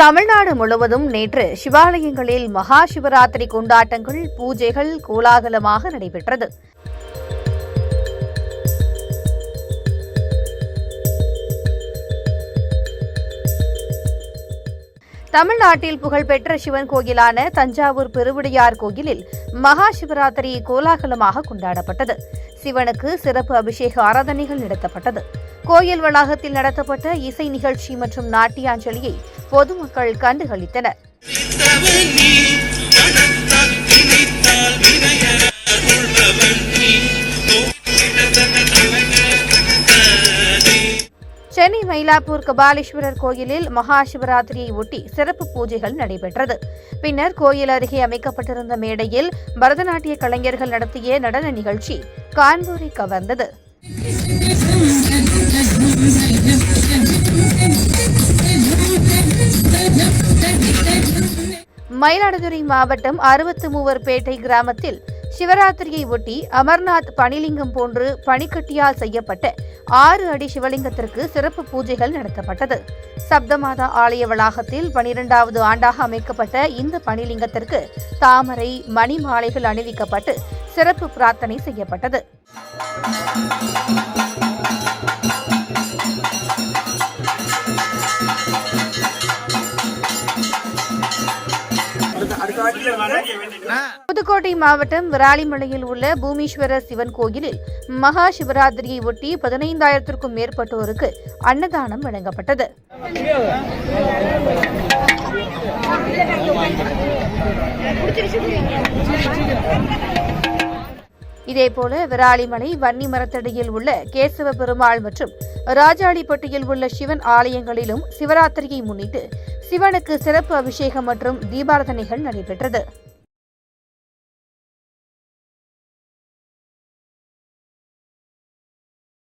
தமிழ்நாடு முழுவதும் நேற்று சிவாலயங்களில் மகா சிவராத்திரி கொண்டாட்டங்கள், பூஜைகள் கோலாகலமாக நடைபெற்றது. தமிழ்நாட்டில் புகழ்பெற்ற சிவன் கோயிலான தஞ்சாவூர் பெருவுடையார் கோயிலில் மகா சிவராத்திரி கோலாகலமாக கொண்டாடப்பட்டது. சிவனுக்கு சிறப்பு அபிஷேக ஆராதனைகள் நடத்தப்பட்டது. கோயில் வளாகத்தில் நடத்தப்பட்ட இசை நிகழ்ச்சி மற்றும் நாட்டியாஞ்சலியை பொதுமக்கள் கண்டுகளித்தனர். சென்னை மயிலாப்பூர் கபாலீஸ்வரர் கோயிலில் மகா சிவராத்திரியை ஒட்டி சிறப்பு பூஜைகள் நடைபெற்றது. பின்னர் கோயில் அருகே அமைக்கப்பட்டிருந்த மேடையில் பரதநாட்டிய கலைஞர்கள் நடத்திய நடன நிகழ்ச்சி காண்போரை கவர்ந்தது. மயிலாடுதுறை மாவட்டம் 63பேட்டை கிராமத்தில் சிவராத்திரியை ஒட்டி அமர்நாத் பனிலிங்கம் போன்று பனிக்கட்டியால் செய்யப்பட்ட 6 அடி சிவலிங்கத்திற்கு சிறப்பு பூஜைகள் நடத்தப்பட்டது. சப்தமாதா ஆலய வளாகத்தில் 12வது ஆண்டாக அமைக்கப்பட்ட இந்த பனிலிங்கத்திற்கு தாமரை, மணி மாலைகள் அணிவிக்கப்பட்டு சிறப்பு பிரார்த்தனை செய்யப்பட்டது. புதுக்கோட்டை மாவட்டம் விராலிமலையில் உள்ள பூமீஸ்வரர் சிவன் கோயிலில் மகா சிவராத்திரியை ஒட்டி 15,000க்கும் மேற்பட்டோருக்கு அன்னதானம் வழங்கப்பட்டது. இதேபோல விராலிமலை வன்னிமரத்தடியில் உள்ள கேசவ பெருமாள் மற்றும் ராஜாளிப்பட்டியில் உள்ள சிவன் ஆலயங்களிலும் சிவராத்திரியை முன்னிட்டு சிவனுக்கு சிறப்பு அபிஷேகம் மற்றும் தீபாராதனைகள் நடைபெற்றது.